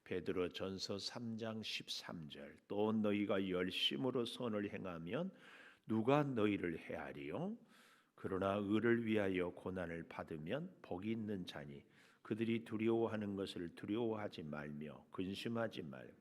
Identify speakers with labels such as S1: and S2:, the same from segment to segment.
S1: 베드로전서 3장 13절 또 너희가 열심으로 선을 행하면 누가 너희를 해하리요? 그러나 의를 위하여 고난을 받으면 복이 있는 자니 그들이 두려워하는 것을 두려워하지 말며 근심하지 말고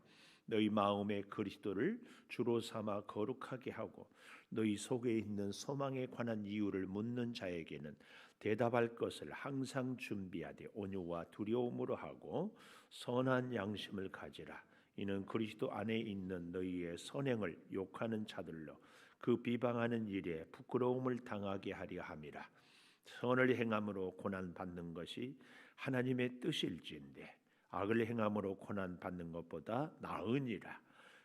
S1: 너희 마음에 그리스도를 주로 삼아 거룩하게 하고 너희 속에 있는 소망에 관한 이유를 묻는 자에게는 대답할 것을 항상 준비하되 온유와 두려움으로 하고 선한 양심을 가지라. 이는 그리스도 안에 있는 너희의 선행을 욕하는 자들로 그 비방하는 일에 부끄러움을 당하게 하려 함이라. 선을 행함으로 고난 받는 것이 하나님의 뜻일진데 악을 행함으로 고난 받는 것보다 나으니라.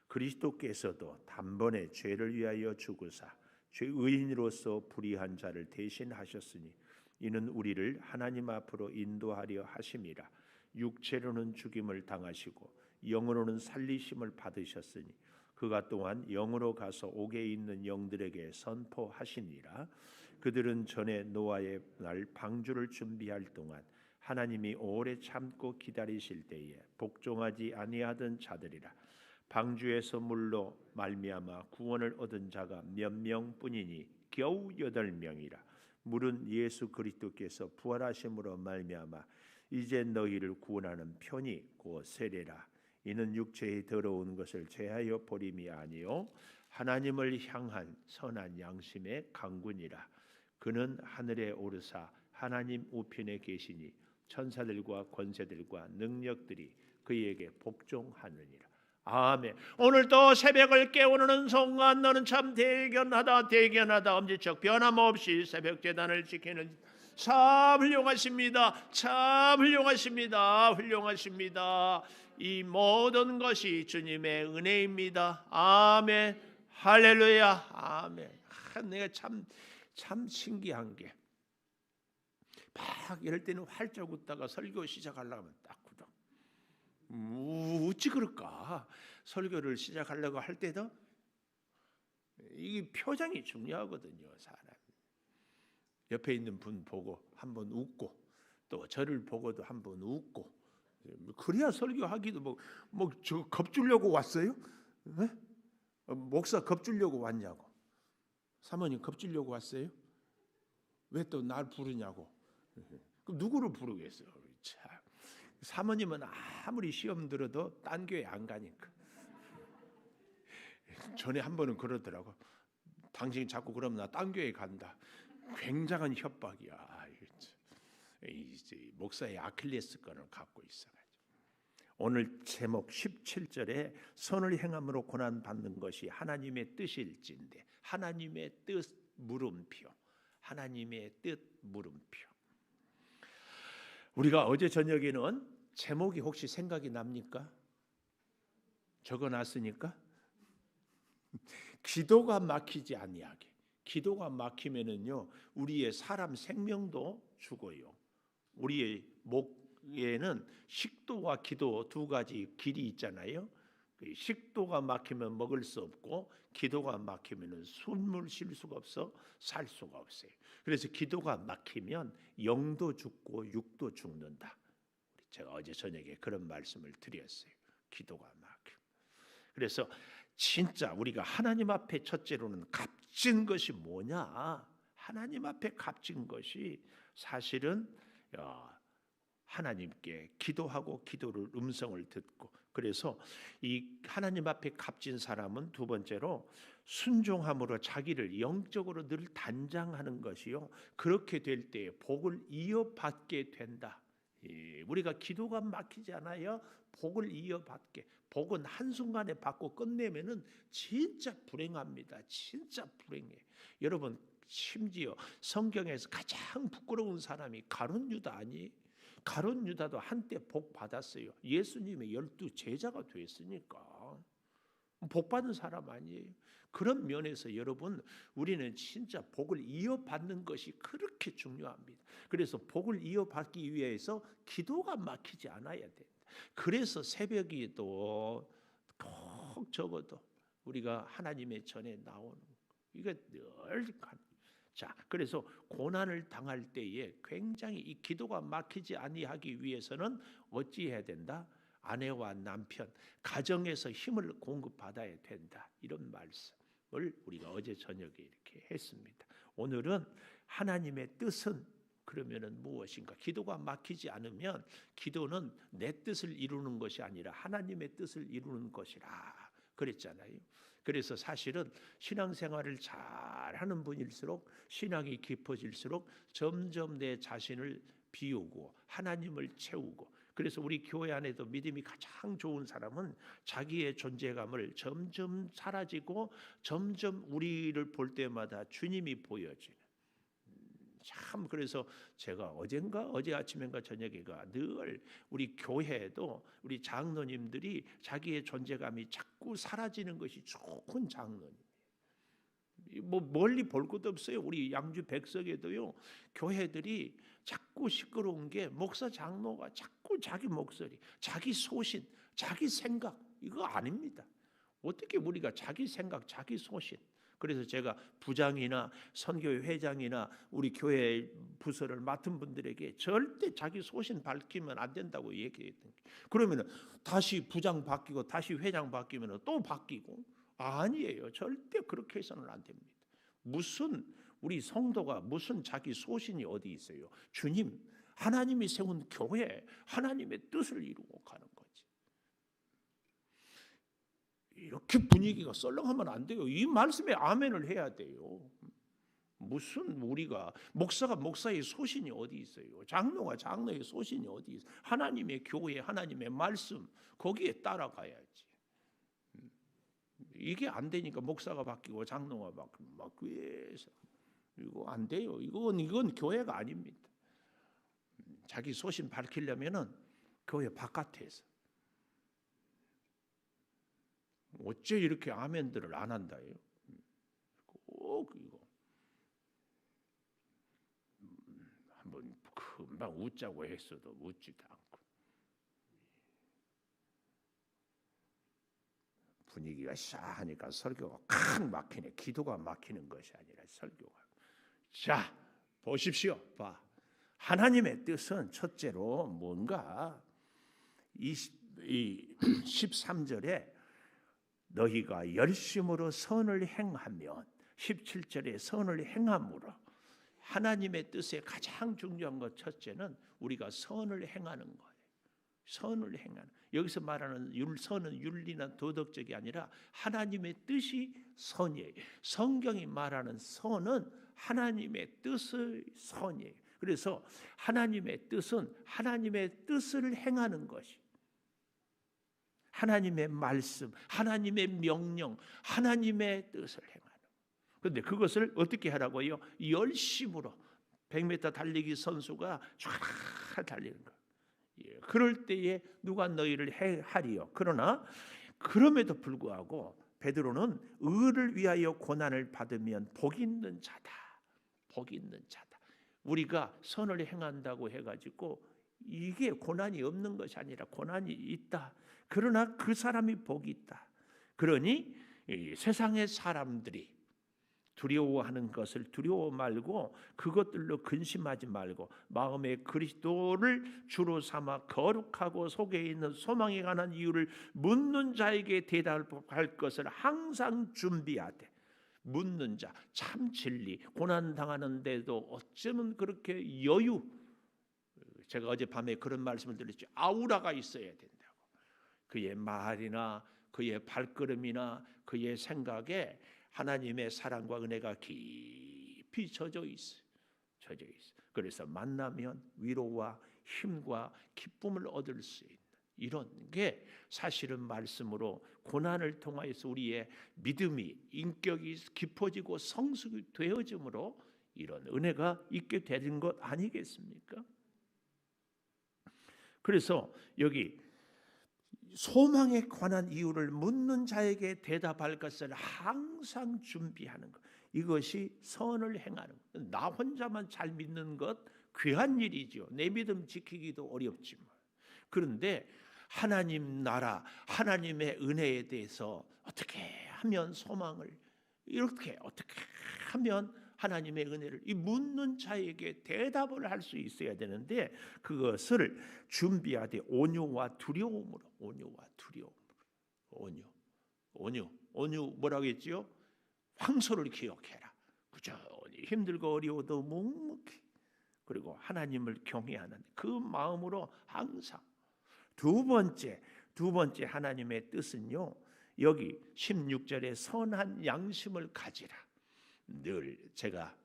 S1: 그리스도께서도 단번에 죄를 위하여 죽으사 죄의인으로서 불의한 자를 대신하셨으니 이는 우리를 하나님 앞으로 인도하려 하심이라. 육체로는 죽임을 당하시고 영으로는 살리심을 받으셨으니 그가 또한 영으로 가서 옥에 있는 영들에게 선포하시니라. 그들은 전에 노아의 날 방주를 준비할 동안 하나님이 오래 참고 기다리실 때에 복종하지 아니하던 자들이라. 방주에서 물로 말미암아 구원을 얻은 자가 몇 명뿐이니 겨우 8명이라. 물은 예수 그리스도께서 부활하심으로 말미암아 이제 너희를 구원하는 편이 곧 세례라. 이는 육체의 더러운 것을 제하여 버림이 아니요 하나님을 향한 선한 양심의 강군이라. 그는 하늘에 오르사 하나님 우편에 계시니 천사들과 권세들과 능력들이 그에게 복종하느니라. 아멘. 오늘도 새벽을 깨우는 순간 너는 참 대견하다 엄지척 변함없이 새벽 제단을 지키는 참 훌륭하십니다. 참 훌륭하십니다. 이 모든 것이 주님의 은혜입니다. 아멘. 할렐루야. 아멘. 내가 참 신기한 게 막 이럴 때는 활짝 웃다가 설교 시작하려고 하면 딱 굳어. 어찌 그럴까? 설교를 시작하려고 할 때도 이게 표정이 중요하거든요. 사람 옆에 있는 분 보고 한번 웃고 또 저를 보고도 한번 웃고 그래야 설교하기도 저 겁주려고 왔어요? 네? 목사 겁주려고 왔냐고. 사모님 겁주려고 왔어요? 왜 또 날 부르냐고. 그럼 누구를 부르겠어요? 참. 사모님은 아무리 시험 들어도 딴 교회 안 가니까. 전에 한 번은 그러더라고. 당신이 자꾸 그러면 나 딴 교회 간다. 굉장한 협박이야. 이제 목사의 아킬레스건을 갖고 있어가지고. 오늘 제목 17절에 선을 행함으로 고난 받는 것이 하나님의 뜻일진데 하나님의 뜻 물음표. 하나님의 뜻 물음표. 우리가 어제 저녁에는 제목이 혹시 생각이 납니까? 적어놨으니까 기도가 막히지 아니하게. 기도가 막히면은요 우리의 사람 생명도 죽어요. 우리의 목에는 식도와 기도 두 가지 길이 있잖아요. 식도가 막히면 먹을 수 없고 기도가 막히면은 숨을 쉴 수가 없어 살 수가 없어요. 그래서 기도가 막히면 영도 죽고 육도 죽는다. 제가 어제 저녁에 그런 말씀을 드렸어요. 기도가 막혀. 그래서 진짜 우리가 하나님 앞에 첫째로는 값진 것이 뭐냐? 하나님 앞에 값진 것이 사실은 하나님께 기도하고 기도를 음성을 듣고 그래서 이 하나님 앞에 값진 사람은 두 번째로 순종함으로 자기를 영적으로 늘 단장하는 것이요. 그렇게 될 때 복을 이어받게 된다. 우리가 기도가 막히지 않아요. 복을 이어받게. 복은 한순간에 받고 끝내면은 진짜 불행합니다. 진짜 불행해. 여러분 심지어 성경에서 가장 부끄러운 사람이 가룟 유다 아니에요? 가룟 유다도 한때 복 받았어요. 예수님의 12 제자가 됐으니까 복 받은 사람 아니에요. 그런 면에서 여러분 우리는 진짜 복을 이어받는 것이 그렇게 중요합니다. 그래서 복을 이어받기 위해서 기도가 막히지 않아야 된다. 그래서 새벽에도 꼭 적어도 우리가 하나님의 전에 나오는 이거 늘 자, 그래서 고난을 당할 때에 굉장히 이 기도가 막히지 아니하기 위해서는 어찌 해야 된다? 아내와 남편, 가정에서 힘을 공급받아야 된다. 이런 말씀을 우리가 어제 저녁에 이렇게 했습니다. 오늘은 하나님의 뜻은 그러면은 무엇인가? 기도가 막히지 않으면 기도는 내 뜻을 이루는 것이 아니라 하나님의 뜻을 이루는 것이라 그랬잖아요. 그래서 사실은 신앙생활을 잘하는 분일수록 신앙이 깊어질수록 점점 내 자신을 비우고 하나님을 채우고, 그래서 우리 교회 안에도 믿음이 가장 좋은 사람은 자기의 존재감을 점점 사라지고 점점 우리를 볼 때마다 주님이 보여지는, 참 그래서 제가 어제 아침인가 저녁에가 늘 우리 교회에도 우리 장로님들이 자기의 존재감이 자꾸 사라지는 것이 좋은 장로님. 뭐 멀리 볼 것도 없어요. 우리 양주 백석에도요, 교회들이 자꾸 시끄러운 게 목사 장로가 자꾸 자기 목소리, 자기 소신, 자기 생각, 이거 아닙니다. 어떻게 우리가 자기 생각, 자기 소신. 그래서 제가 부장이나 선교회 회장이나 우리 교회 부서를 맡은 분들에게 절대 자기 소신 밝히면 안 된다고 얘기했던 게, 그러면은 다시 부장 바뀌고 다시 회장 바뀌면 또 바뀌고, 아니에요. 절대 그렇게 해서는 안 됩니다. 무슨 우리 성도가 무슨 자기 소신이 어디 있어요? 주님, 하나님이 세운 교회, 하나님의 뜻을 이루고 가는 거지. 이렇게 분위기가 썰렁하면 안 돼요. 이 말씀에 아멘을 해야 돼요. 무슨 우리가 목사가 목사의 소신이 어디 있어요? 장로가 장로의 소신이 어디 있어요? 하나님의 교회, 하나님의 말씀, 거기에 따라가야지. 이게 안 되니까 목사가 바뀌고 장로가 바뀌고 막 위에서, 이거 안 돼요. 이건 교회가 아닙니다. 자기 소신 밝히려면은 교회 바깥에서. 어째 이렇게 아멘들을 안 한다요? 꼭 이거 한번 금방 웃자고 했어도 웃지도 않고, 분위기가 싸하니까 설교가 칵 막히네. 기도가 막히는 것이 아니라 설교가. 자, 보십시오. 봐. 하나님의 뜻은 첫째로 뭔가 이 13절에 너희가 열심으로 선을 행하면, 17절에 선을 행함으로, 하나님의 뜻의 가장 중요한 것 첫째는 우리가 선을 행하는 거예요. 선을 행하는, 여기서 말하는 선은 윤리나 도덕적이 아니라 하나님의 뜻이 선이에요. 성경이 말하는 선은 하나님의 뜻의 선이에요. 그래서 하나님의 뜻은 하나님의 뜻을 행하는 것이, 하나님의 말씀, 하나님의 명령, 하나님의 뜻을 행하는. 그런데 그것을 어떻게 하라고요? 열심으로. 100m 달리기 선수가 쫙 달리는 거. 그럴 때에 누가 너희를 하리요. 그러나 그럼에도 불구하고 베드로는 의를 위하여 고난을 받으면 복 있는 자다. 복 있는 자다. 우리가 선을 행한다고 해가지고 이게 고난이 없는 것이 아니라 고난이 있다. 그러나 그 사람이 복이 있다. 그러니 세상의 사람들이 두려워하는 것을 두려워 말고 그것들로 근심하지 말고 마음에 그리스도를 주로 삼아 거룩하고 속에 있는 소망에 관한 이유를 묻는 자에게 대답할 것을 항상 준비하되, 묻는 자, 참 진리, 고난 당하는데도 어쩌면 그렇게 여유, 제가 어젯밤에 그런 말씀을 드렸죠. 아우라가 있어야 된다고. 그의 말이나 그의 발걸음이나 그의 생각에 하나님의 사랑과 은혜가 깊이 젖어 있어요. 젖어 있어요. 그래서 만나면 위로와 힘과 기쁨을 얻을 수 있는 이런 게 사실은 말씀으로 고난을 통하여서 우리의 믿음이, 인격이 깊어지고 성숙이 되어짐으로 이런 은혜가 있게 되는 것 아니겠습니까? 그래서 여기 소망에 관한 이유를 묻는 자에게 대답할 것을 항상 준비하는 것, 이것이 선을 행하는 것. 나 혼자만 잘 믿는 것 귀한 일이죠. 내 믿음 지키기도 어렵지만, 그런데 하나님 나라, 하나님의 은혜에 대해서 어떻게 하면 소망을, 어떻게 하면 하나님의 은혜를 이 묻는 자에게 대답을 할 수 있어야 되는데 그것을 준비하되 온유와 두려움으로 온유 뭐라고 했지요? 황소를 기억해라. 꾸준히 힘들고 어려워도 묵묵히 그리고 하나님을 경외하는 그 마음으로 항상 두 번째 하나님의 뜻은요. 여기 16절에 선한 양심을 가지라. 늘 제가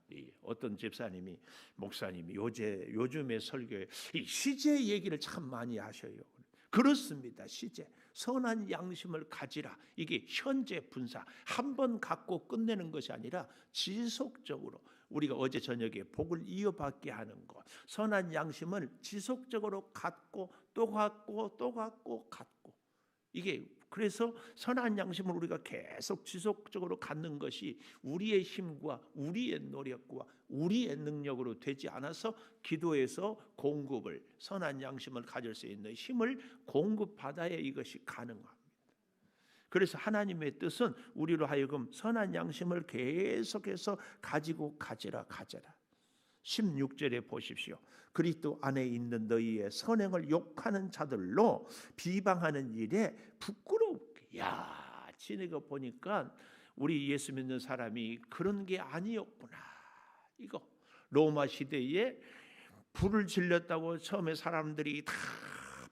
S1: 어떤 집사님이 목사님이 요즘에 설교에 이 시제 얘기를 참 많이 하셔요. 그렇습니다. 시제 선한 양심을 가지라. 이게 현재 분사 한 번 갖고 끝내는 것이 아니라 지속적으로 우리가 어제 저녁에 복을 이어받게 하는 것. 선한 양심을 지속적으로 갖고 또 갖고 이게 그래서 선한 양심을 우리가 계속 지속적으로 갖는 것이 우리의 힘과 우리의 노력과 우리의 능력으로 되지 않아서 기도에서 공급을 선한 양심을 가질 수 있는 힘을 공급받아야 이것이 가능합니다. 그래서 하나님의 뜻은 우리로 하여금 선한 양심을 계속해서 가지고 가져라. 16절에 보십시오. 그리스도 안에 있는 너희의 선행을 욕하는 자들로 비방하는 일에 부끄럽게. 지네가 보니까 우리 예수 믿는 사람이 그런 게 아니었구나. 이거 로마 시대에 불을 질렀다고 처음에 사람들이 다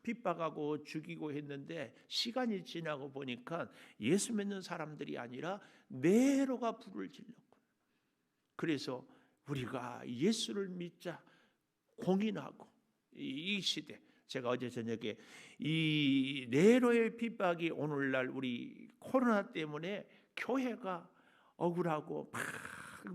S1: 핍박하고 죽이고 했는데 시간이 지나고 보니까 예수 믿는 사람들이 아니라 네로가 불을 질렀구나. 그래서 우리가 예수를 믿자 공인하고 이 시대 제가 어제 저녁에 이 네로의 핍박이 오늘날 우리 코로나 때문에 교회가 억울하고 막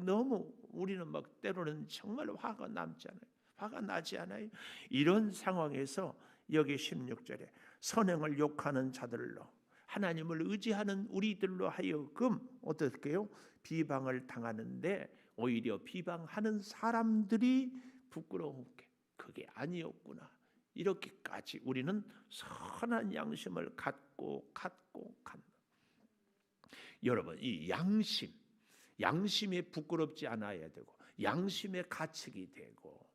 S1: 너무 우리는 막 때로는 정말 화가 나지 않아요. 이런 상황에서 여기 16절에 선행을 욕하는 자들로 하나님을 의지하는 우리들로 하여금 어떻게 해요? 비방을 당하는데 오히려 비방하는 사람들이 부끄러움게 그게 아니었구나. 이렇게까지 우리는 선한 양심을 갖고 간다. 여러분 이 양심에 부끄럽지 않아야 되고 양심의 가책이 되고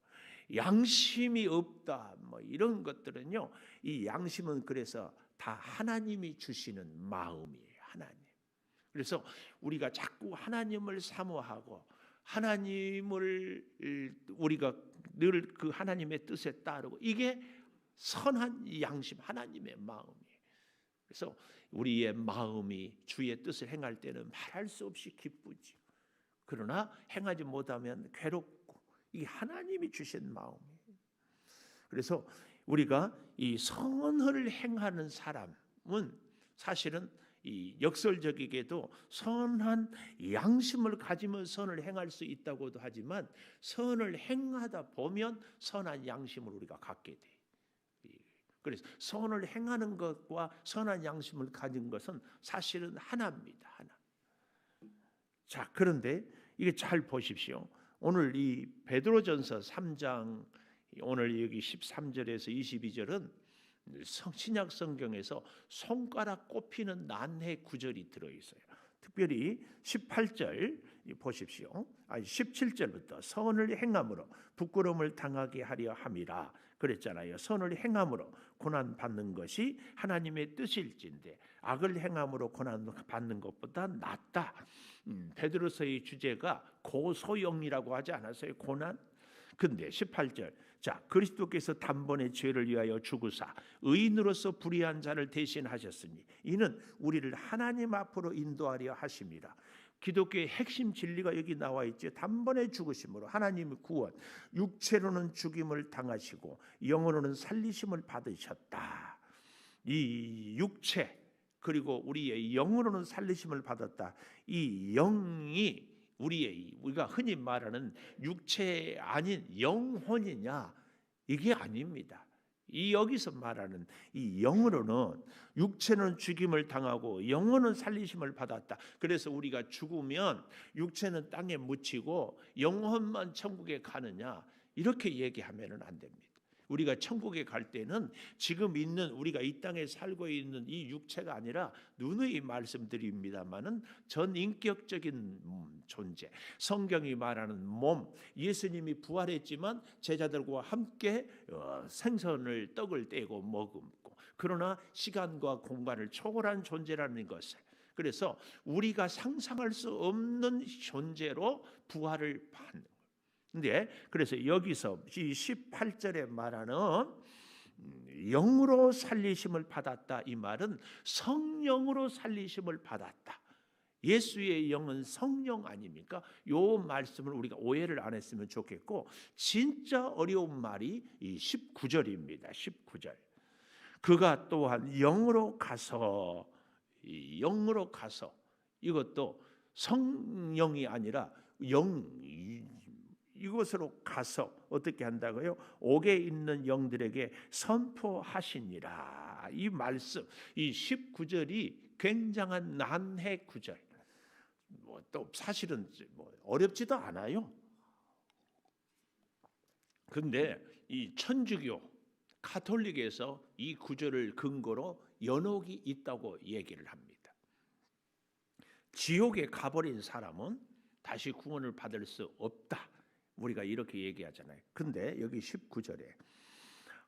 S1: 양심이 없다 뭐 이런 것들은요. 이 양심은 그래서 다 하나님이 주시는 마음이에요. 하나님. 그래서 우리가 자꾸 하나님을 사모하고 하나님을 우리가 늘 그 하나님의 뜻에 따르고 이게 선한 양심 하나님의 마음이에요. 그래서 우리의 마음이 주의 뜻을 행할 때는 말할 수 없이 기쁘지. 그러나 행하지 못하면 괴롭고 이게 하나님이 주신 마음이에요. 그래서 우리가 이 선을 행하는 사람은 사실은 이 역설적이게도 선한 양심을 가지면 선을 행할 수 있다고도 하지만 선을 행하다 보면 선한 양심을 우리가 갖게 돼. 그래서 선을 행하는 것과 선한 양심을 가진 것은 사실은 하나입니다. 하나. 자, 그런데 이게 잘 보십시오. 오늘 이 베드로전서 3장 오늘 여기 13절에서 22절은 신약 성경에서 손가락 꼽히는 난해 구절이 들어 있어요. 특별히 18절 보십시오. 17절부터 선을 행함으로 부끄러움을 당하게 하려 함이라 그랬잖아요. 선을 행함으로 고난 받는 것이 하나님의 뜻일진데 악을 행함으로 고난 받는 것보다 낫다. 베드로서의 주제가 고소영이라고 하지 않았어요? 고난. 근데 18절 자 그리스도께서 단번에 죄를 위하여 죽으사 의인으로서 불의한 자를 대신하셨으니 이는 우리를 하나님 앞으로 인도하려 하심이라. 기독교의 핵심 진리가 여기 나와 있죠. 단번에 죽으심으로 하나님의 구원, 육체로는 죽임을 당하시고 영으로는 살리심을 받으셨다. 이 육체 그리고 우리의 영으로는 살리심을 받았다. 이 영이 우리가 흔히 말하는 육체 아닌 영혼이냐 이게 아닙니다. 이 여기서 말하는 이 영으로는 육체는 죽임을 당하고 영혼은 살리심을 받았다. 그래서 우리가 죽으면 육체는 땅에 묻히고 영혼만 천국에 가느냐 이렇게 얘기하면은 안 됩니다. 우리가 천국에 갈 때는 지금 있는 우리가 이 땅에 살고 있는 이 육체가 아니라 누누이 말씀드립니다마는 전인격적인 존재, 성경이 말하는 몸, 예수님이 부활했지만 제자들과 함께 생선을 떡을 떼고 먹고, 그러나 시간과 공간을 초월한 존재라는 것을, 그래서 우리가 상상할 수 없는 존재로 부활을 받는. 근데 그래서 여기서 이 18절에 말하는 영으로 살리심을 받았다, 이 말은 성령으로 살리심을 받았다. 예수의 영은 성령 아닙니까? 요 말씀을 우리가 오해를 안 했으면 좋겠고, 진짜 어려운 말이 이 19절입니다. 19절. 그가 또한 영으로 가서, 영으로 가서, 이것도 성령이 아니라 영, 이곳으로 가서 어떻게 한다고요? 옥에 있는 영들에게 선포하시니라. 이 말씀, 이 19절이 굉장한 난해 구절. 또 사실은 어렵지도 않아요. 근데 이 천주교 가톨릭에서 이 구절을 근거로 연옥이 있다고 얘기를 합니다. 지옥에 가버린 사람은 다시 구원을 받을 수 없다, 우리가 이렇게 얘기하잖아요. 근데 여기 19절에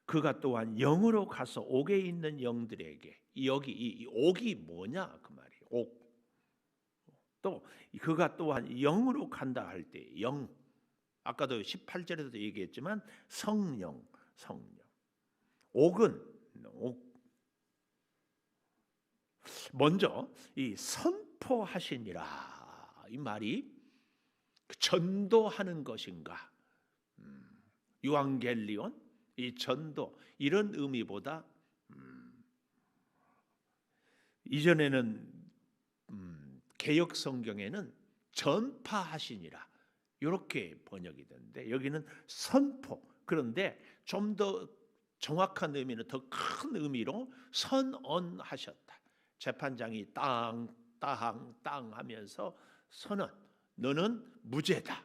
S1: 그가 또한 영으로 가서 옥에 있는 영들에게, 여기 이 옥이 뭐냐 그 말이에요. 옥. 또 그가 또한 영으로 간다 할 때 영, 아까도 18절에도 얘기했지만 성령. 옥은 먼저 이 선포하시니라, 이 말이 전도하는 것인가, 유앙겔리온, 이 전도, 이런 의미보다 이전에는 개역 성경에는 전파하시니라 이렇게 번역이 되는데, 여기는 선포. 그런데 좀 더 정확한 의미는, 더 큰 의미로 선언하셨다. 재판장이 땅 하면서 선언, 너는 무죄다,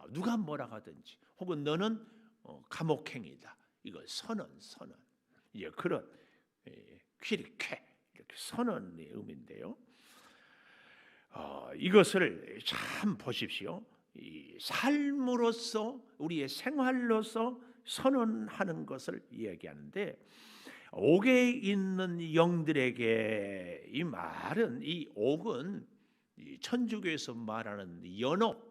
S1: 누가 뭐라 하든지, 혹은 너는 감옥행이다, 이거 선언. 예, 그런 퀴리케, 이렇게 선언의 의미인데요. 이것을 참 보십시오. 이 삶으로서, 우리의 생활로서 선언하는 것을 이야기하는데, 옥에 있는 영들에게, 이 말은, 이 옥은 이 천주교에서 말하는 연옥,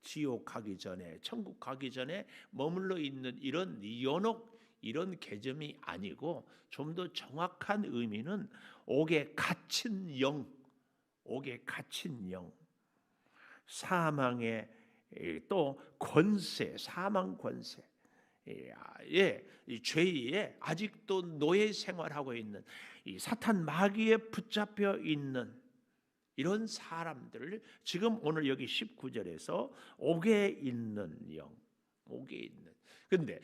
S1: 지옥 가기 전에, 천국 가기 전에 머물러 있는 이런 연옥, 이런 개념이 아니고, 좀 더 정확한 의미는 옥에 갇힌 영, 옥에 갇힌 영, 사망의 또 권세, 사망 권세, 이 죄에 아직도 노예 생활하고 있는, 이 사탄 마귀에 붙잡혀 있는 이런 사람들을 지금 오늘 여기 19절에서 옥에 있는 영, 옥에 있는. 근데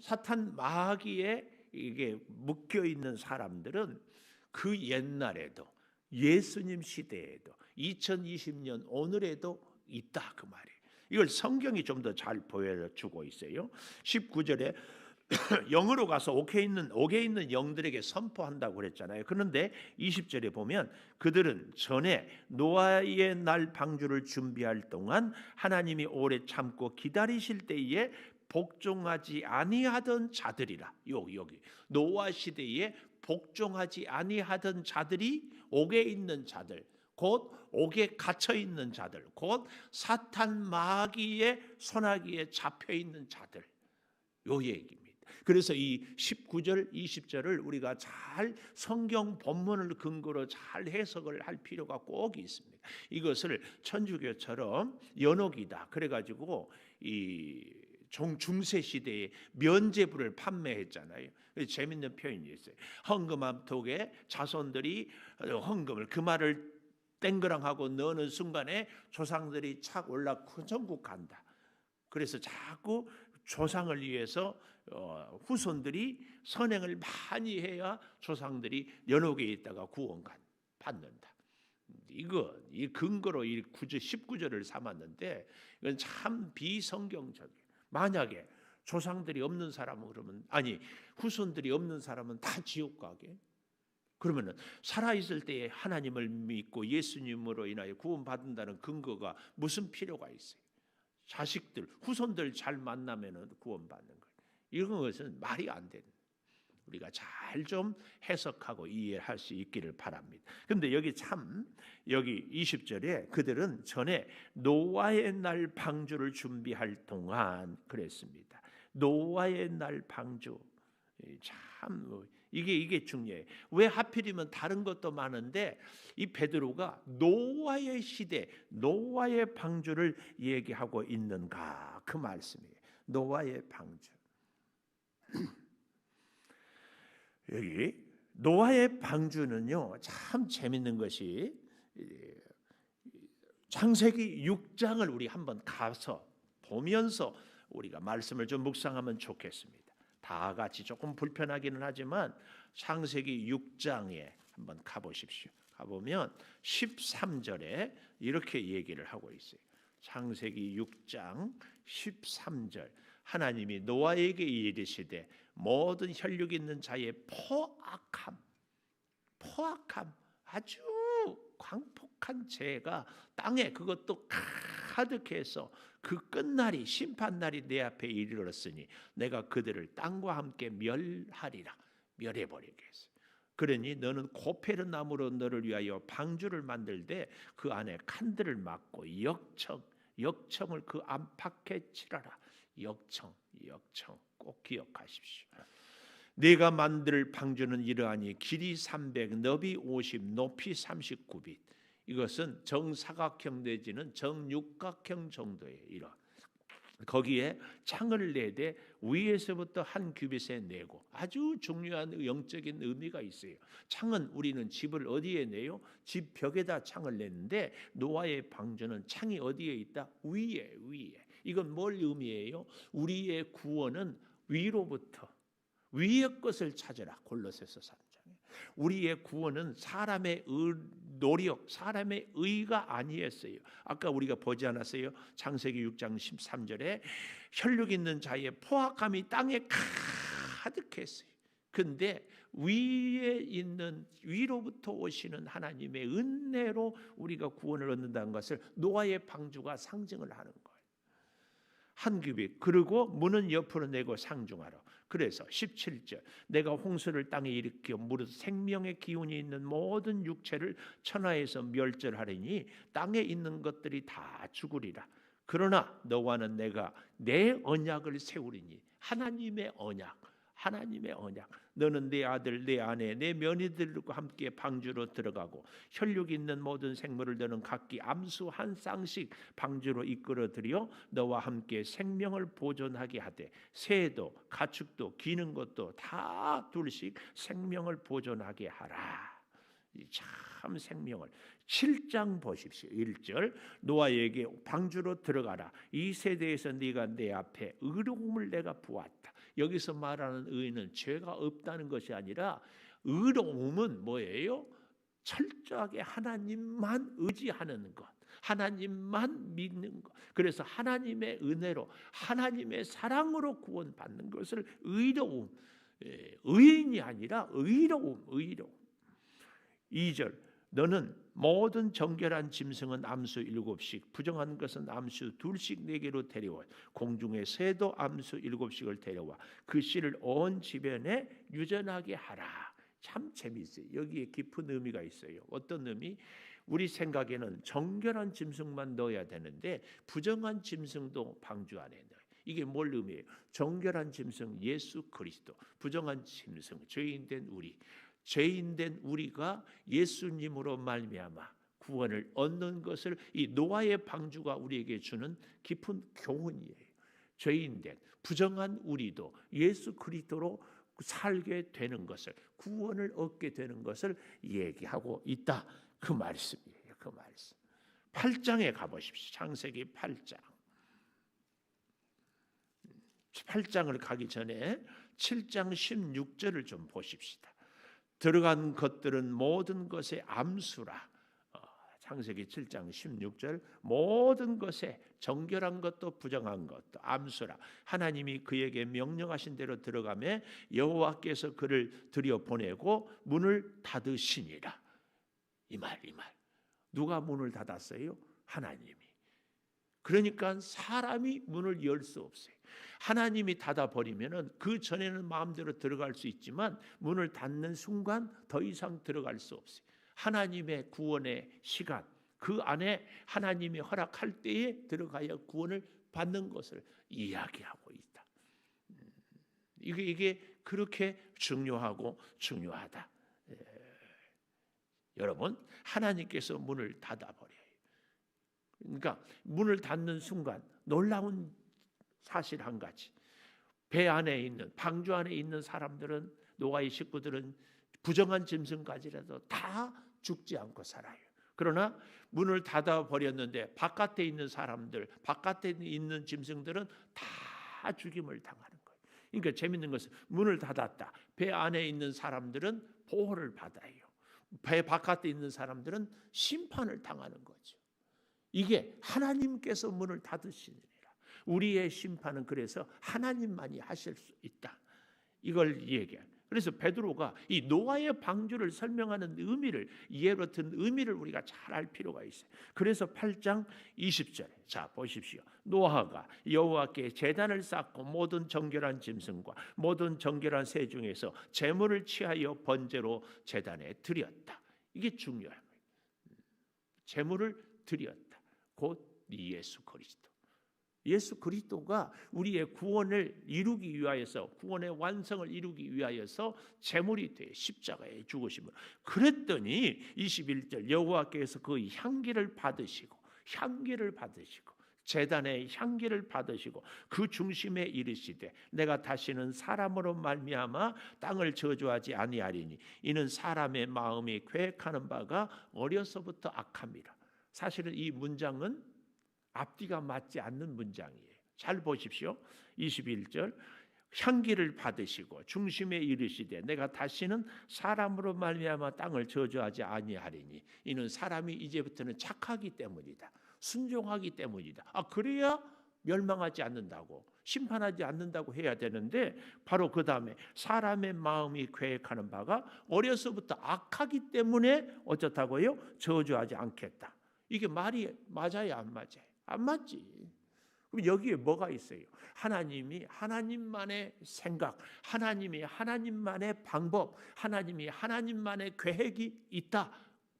S1: 사탄 마귀에 이게 묶여 있는 사람들은 그 옛날에도, 예수님 시대에도, 2020년 오늘에도 있다, 그 말이에요. 이걸 성경이 좀 더 잘 보여주고 있어요. 19절에 영으로 가서 옥에 있는 영들에게 선포한다고 그랬잖아요. 그런데 20절에 보면 그들은 전에 노아의 날 방주를 준비할 동안 하나님이 오래 참고 기다리실 때에 복종하지 아니하던 자들이라. 여기 노아 시대에 복종하지 아니하던 자들이 옥에 있는 자들, 곧 옥에 갇혀 있는 자들, 곧 사탄 마귀의 손아귀에 잡혀 있는 자들, 요 얘기입니다. 그래서 이 19절, 20절을 우리가 잘 성경 본문을 근거로 잘 해석을 할 필요가 꼭 있습니다. 이것을 천주교처럼 연옥이다 그래가지고 이 중세 시대에 면죄부를 판매했잖아요. 재밌는 표현이 있어요. 헌금함톡에 자손들이 헌금을, 그 말을 땡그랑하고 넣는 순간에 조상들이 착 올라 천국 간다. 그래서 자꾸 조상을 위해서 후손들이 선행을 많이 해야 조상들이 연옥에 있다가 구원 받는다. 이 근거로 이 19절을 삼았는데, 이건 참 비성경적이에요. 만약에 조상들이 없는 사람은 그러면 아니 후손들이 없는 사람은 다 지옥 가게? 그러면은 살아 있을 때에 하나님을 믿고 예수님으로 인하여 구원받는다는 근거가 무슨 필요가 있어요? 자식들, 후손들 잘 만나면은 구원받는 거예요. 이런 것은 말이 안 되는. 우리가 잘 좀 해석하고 이해할 수 있기를 바랍니다. 근데 여기 20절에 그들은 전에 노아의 날 방주를 준비할 동안 그랬습니다. 노아의 날 방주. 참 이게 중요해요. 왜 하필이면 다른 것도 많은데 이 베드로가 노아의 시대, 노아의 방주를 얘기하고 있는가 그 말씀이에요. 노아의 방주. 여기 노아의 방주는요 참 재밌는 것이 창세기 6장을 우리 한번 가서 보면서 우리가 말씀을 좀 묵상하면 좋겠습니다. 다 같이 조금 불편하기는 하지만 창세기 6장에 한번 가보십시오. 가보면 13절에 이렇게 얘기를 하고 있어요. 창세기 6장 13절 하나님이 노아에게 이르시되 모든 혈육 있는 자의 포악함 아주 광폭한 죄가 땅에 그것도 가득해서 그 끝날이 심판날이 내 앞에 이르렀으니 내가 그들을 땅과 함께 멸하리라 멸해버리겠어. 그러니 너는 고페르 나무로 너를 위하여 방주를 만들되 그 안에 칸들을 막고 역청을 그 안팎에 칠하라. 역청 꼭 기억하십시오. 네가 만들 방주는 이러하니 길이 300, 너비 50, 높이 39빛. 이것은 정사각형 내지는 정육각형 정도의 이런. 거기에 창을 내되 위에서부터 한 규빗에 내고 아주 중요한 영적인 의미가 있어요. 창은 우리는 집을 어디에 내요? 집 벽에다 창을 내는데 노아의 방주는 창이 어디에 있다? 위에. 이건 뭘 의미해요? 우리의 구원은 위로부터 위의 것을 찾으라. 골로새서 3장에 우리의 구원은 사람의 노력, 사람의 의가 아니었어요. 아까 우리가 보지 않았어요? 창세기 6장 13절에 혈육 있는 자의 포악함이 땅에 가득했어요. 근데 위에 있는 위로부터 오시는 하나님의 은혜로 우리가 구원을 얻는다는 것을 노아의 방주가 상징을 하는 거예요. 한 규빗 그리고 문은 옆으로 내고 상중하라. 그래서 17절 내가 홍수를 땅에 일으켜 무릇 생명의 기운이 있는 모든 육체를 천하에서 멸절하리니 땅에 있는 것들이 다 죽으리라. 그러나 너와는 내가 내 언약을 세우리니 하나님의 언약 너는 내 아들 내 아내 내 며느리들과 함께 방주로 들어가고 혈육 있는 모든 생물을 너는 각기 암수 한 쌍씩 방주로 이끌어들여 너와 함께 생명을 보존하게 하되 새도 가축도 기는 것도 다 둘씩 생명을 보존하게 하라. 참 생명을 7장 보십시오. 1절 노아에게 방주로 들어가라. 이 세대에서 네가 내 앞에 의로움을 내가 보았다. 여기서 말하는 의는 죄가 없다는 것이 아니라 의로움은 뭐예요? 철저하게 하나님만 의지하는 것, 하나님만 믿는 것. 그래서 하나님의 은혜로 하나님의 사랑으로 구원받는 것을 의로움, 의인이 아니라 의로움. 2절 너는 모든 정결한 짐승은 암수 7씩 부정한 것은 암수 2씩 내게로 데려와 공중의 새도 암수 7씩을 데려와 그 씨를 온 지변에 유전하게 하라. 참 재미있어요. 여기에 깊은 의미가 있어요. 어떤 의미? 우리 생각에는 정결한 짐승만 넣어야 되는데 부정한 짐승도 방주 안에 넣어요. 이게 뭘 의미해요? 정결한 짐승 예수 그리스도, 부정한 짐승 죄인 된 우리가 예수님으로 말미암아 구원을 얻는 것을 이 노아의 방주가 우리에게 주는 깊은 교훈이에요. 죄인 된 부정한 우리도 예수 그리스도로 살게 되는 것을 구원을 얻게 되는 것을 얘기하고 있다. 그 말씀이에요. 그 말씀. 8장에 가보십시오. 창세기 8장. 8장을 가기 전에 7장 16절을 좀 보십시다. 들어간 것들은 모든 것의 암수라. 창세기 7장 16절 모든 것에 정결한 것도 부정한 것도 암수라 하나님이 그에게 명령하신 대로 들어가매 여호와께서 그를 들여보내고 문을 닫으시니라. 이 말. 누가 문을 닫았어요? 하나님이. 그러니까 사람이 문을 열 수 없어요. 하나님이 닫아버리면 그 전에는 마음대로 들어갈 수 있지만 문을 닫는 순간 더 이상 들어갈 수 없어요. 하나님의 구원의 시간, 그 안에 하나님이 허락할 때에 들어가야 구원을 받는 것을 이야기하고 있다. 이게 그렇게 중요하고 중요하다. 여러분, 하나님께서 문을 닫아버려요. 그러니까 문을 닫는 순간 놀라운 사실 한 가지. 배 안에 있는, 방주 안에 있는 사람들은, 노아의 식구들은 부정한 짐승까지라도 다 죽지 않고 살아요. 그러나 문을 닫아버렸는데 바깥에 있는 사람들, 바깥에 있는 짐승들은 다 죽임을 당하는 거예요. 그러니까 재밌는 것은 문을 닫았다. 배 안에 있는 사람들은 보호를 받아요. 배 바깥에 있는 사람들은 심판을 당하는 거죠. 이게 하나님께서 문을 닫으시니라. 우리의 심판은 그래서 하나님만이 하실 수 있다. 이걸 얘기해요. 그래서 베드로가 이 노아의 방주를 설명하는 의미를, 예로 든 의미를 우리가 잘 알 필요가 있어요. 그래서 8장 20절에 자 보십시오. 노아가 여호와께 제단을 쌓고 모든 정결한 짐승과 모든 정결한 새 중에서 제물을 취하여 번제로 제단에 드렸다. 이게 중요한 거예요. 제물을 드렸다. 곧 예수 그리스도. 예수 그리스도가 우리의 구원을 이루기 위하여서, 구원의 완성을 이루기 위하여서 제물이 돼 십자가에 죽으심을. 그랬더니 21절 여호와께서 그 향기를 받으시고 제단의 향기를 받으시고 그 중심에 이르시되 내가 다시는 사람으로 말미암아 땅을 저주하지 아니하리니 이는 사람의 마음이 계획하는 바가 어려서부터 악함이라. 사실은 이 문장은 앞뒤가 맞지 않는 문장이에요. 잘 보십시오. 21절 향기를 받으시고 중심에 이르시되 내가 다시는 사람으로 말미암아 땅을 저주하지 아니하리니 이는 사람이 이제부터는 착하기 때문이다. 순종하기 때문이다. 그래야 멸망하지 않는다고, 심판하지 않는다고 해야 되는데 바로 그 다음에 사람의 마음이 계획하는 바가 어려서부터 악하기 때문에 어쩌다고요? 저주하지 않겠다. 이게 말이 맞아요, 안 맞아요? 안 맞지. 그럼 여기에 뭐가 있어요? 하나님이 하나님만의 생각, 하나님이 하나님만의 방법, 하나님이 하나님만의 계획이 있다.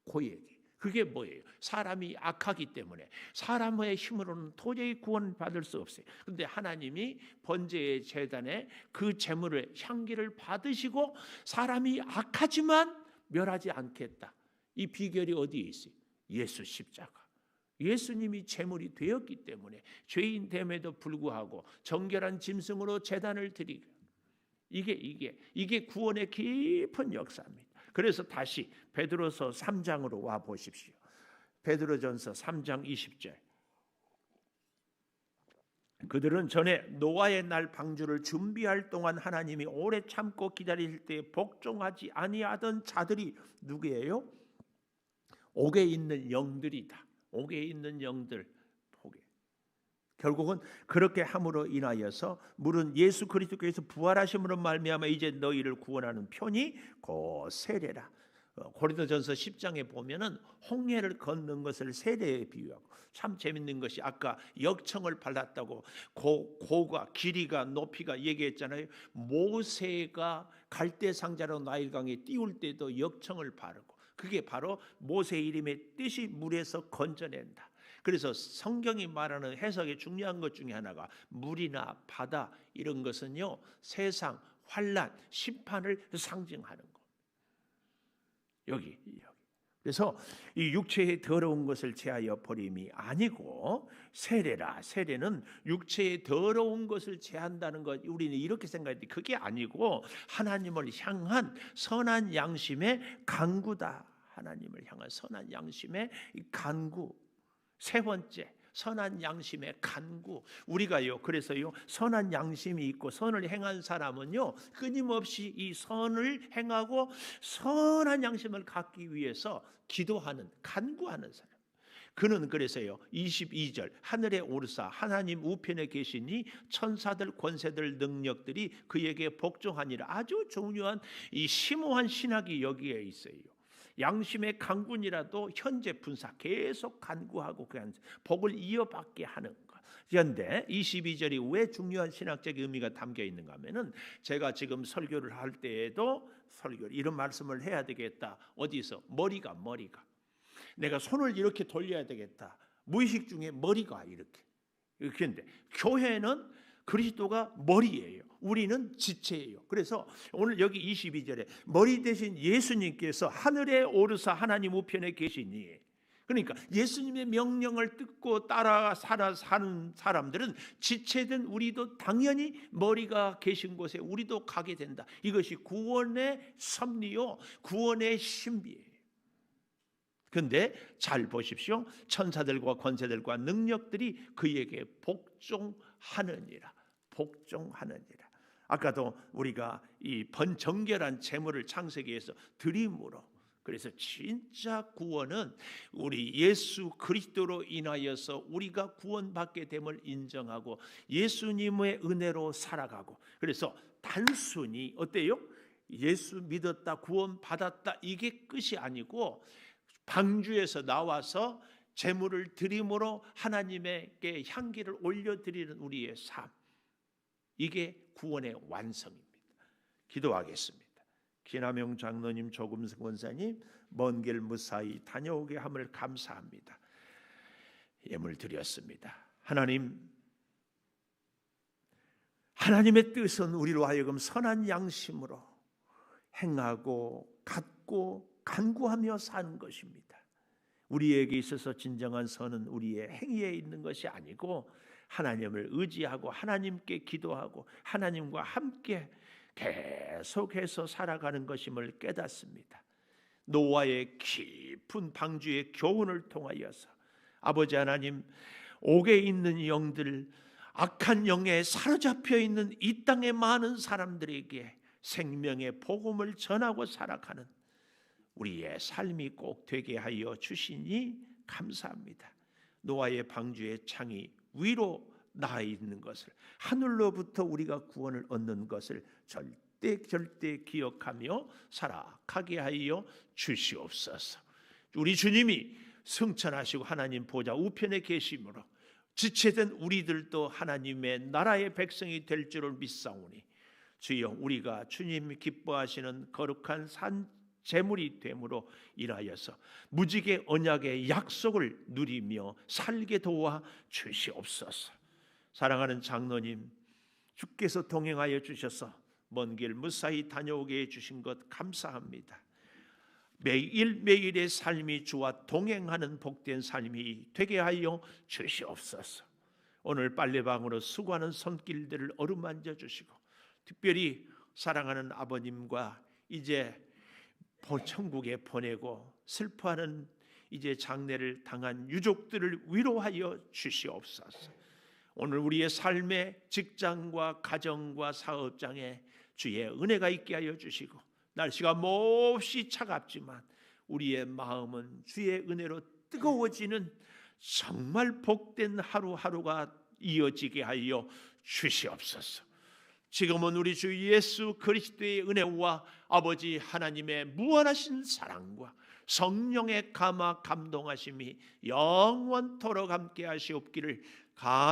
S1: 그 얘기. 그게 뭐예요? 사람이 악하기 때문에 사람의 힘으로는 도저히 구원받을 수 없어요. 그런데 하나님이 번제의 제단에 그 제물을 향기를 받으시고 사람이 악하지만 멸하지 않겠다. 이 비결이 어디에 있어요? 예수 십자가. 예수님이 제물이 되었기 때문에 죄인됨에도 불구하고 정결한 짐승으로 제단을 드리고 이게 구원의 깊은 역사입니다. 그래서 다시 베드로서 3장으로 와 보십시오. 베드로전서 3장 20절. 그들은 전에 노아의 날 방주를 준비할 동안 하나님이 오래 참고 기다릴 때 복종하지 아니하던 자들이 누구예요? 옥에 있는 영들이다. 옥에 있는 영들. 결국은 그렇게 함으로 인하여서 물은 예수 그리스도께서 부활하심으로 말미암아 이제 너희를 구원하는 편이 곧 세례라. 고린도전서 10장에 보면은 홍해를 걷는 것을 세례에 비유하고, 참 재밌는 것이 아까 역청을 발랐다고 고가 길이가 높이가 얘기했잖아요. 모세가 갈대상자로 나일강에 띄울 때도 역청을 바르고, 그게 바로 모세 이름의 뜻이 물에서 건져낸다. 그래서 성경이 말하는 해석의 중요한 것 중에 하나가 물이나 바다 이런 것은요 세상 환난 심판을 상징하는 것. 여기. 그래서 이 육체의 더러운 것을 제하여 버림이 아니고 세례라. 세례는 육체의 더러운 것을 제한다는 것. 우리는 이렇게 생각했는데 그게 아니고 하나님을 향한 선한 양심의 간구다. 하나님을 향한 선한 양심의 간구. 세 번째, 선한 양심의 간구. 우리가요, 그래서요, 선한 양심이 있고 선을 행한 사람은요, 끊임없이 이 선을 행하고 선한 양심을 갖기 위해서 기도하는, 간구하는 사람. 그는 그래서요 22절 하늘에 오르사 하나님 우편에 계시니 천사들 권세들 능력들이 그에게 복종하니라. 아주 중요한 이 심오한 신학이 여기에 있어요. 양심의 강군이라도 현재 분사 계속 간구하고 그냥 복을 이어받게 하는 것. 그런데 22절이 왜 중요한 신학적 의미가 담겨 있는가 하면은 제가 지금 설교를 할 때에도 이런 말씀을 해야 되겠다. 어디서? 머리가 내가 손을 이렇게 돌려야 되겠다. 무의식 중에 머리가 이렇게. 그런데 교회는 그리스도가 머리예요. 우리는 지체예요. 그래서 오늘 여기 22절에 머리 대신 예수님께서 하늘에 오르사 하나님 우편에 계시니, 그러니까 예수님의 명령을 듣고 따라 사는 사람들은 지체된 우리도 당연히 머리가 계신 곳에 우리도 가게 된다. 이것이 구원의 섭리요 구원의 신비예요. 그런데 잘 보십시오. 천사들과 권세들과 능력들이 그에게 복종하느니라. 아까도 우리가 이 번정결한 재물을 창세기에서 드림으로, 그래서 진짜 구원은 우리 예수 그리스도로 인하여서 우리가 구원받게 됨을 인정하고 예수님의 은혜로 살아가고, 그래서 단순히 어때요? 예수 믿었다 구원받았다 이게 끝이 아니고 방주에서 나와서 제물을 드림으로 하나님께 향기를 올려드리는 우리의 삶, 이게 구원의 완성입니다. 기도하겠습니다. 김남용 장로님, 조금승 원사님 먼 길 무사히 다녀오게 함을 감사합니다. 예물 드렸습니다. 하나님의 뜻은 우리로 하여금 선한 양심으로 행하고 갖고 간구하며 사는 것입니다. 우리에게 있어서 진정한 선은 우리의 행위에 있는 것이 아니고 하나님을 의지하고 하나님께 기도하고 하나님과 함께 계속해서 살아가는 것임을 깨닫습니다. 노아의 깊은 방주의 교훈을 통하여서 아버지 하나님, 옥에 있는 영들, 악한 영에 사로잡혀 있는 이 땅의 많은 사람들에게 생명의 복음을 전하고 살아가는 우리의 삶이 꼭 되게 하여 주시니 감사합니다. 노아의 방주의 창이 위로 나아 있는 것을, 하늘로부터 우리가 구원을 얻는 것을 절대 기억하며 살아가게 하여 주시옵소서. 우리 주님이 승천하시고 하나님 보좌 우편에 계심으로 지체된 우리들도 하나님의 나라의 백성이 될 줄을 믿사오니 주여, 우리가 주님 기뻐하시는 거룩한 산 제물이 됨으로 인하여서 무지개 언약의 약속을 누리며 살게 도와 주시옵소서. 사랑하는 장로님, 주께서 동행하여 주셔서 먼 길 무사히 다녀오게 해주신 것 감사합니다. 매일매일의 삶이 주와 동행하는 복된 삶이 되게 하여 주시옵소서. 오늘 빨래방으로 수고하는 손길들을 어루만져 주시고, 특별히 사랑하는 아버님과 이제 천국에 보내고 슬퍼하는 이제 장례를 당한 유족들을 위로하여 주시옵소서. 오늘 우리의 삶의 직장과 가정과 사업장에 주의 은혜가 있게 하여 주시고, 날씨가 몹시 차갑지만 우리의 마음은 주의 은혜로 뜨거워지는 정말 복된 하루하루가 이어지게 하여 주시옵소서. 지금은 우리 주 예수 그리스도의 은혜와 아버지 하나님의 무한하신 사랑과 성령의 감화 감동하심이 영원토록 함께 하시옵기를 간절히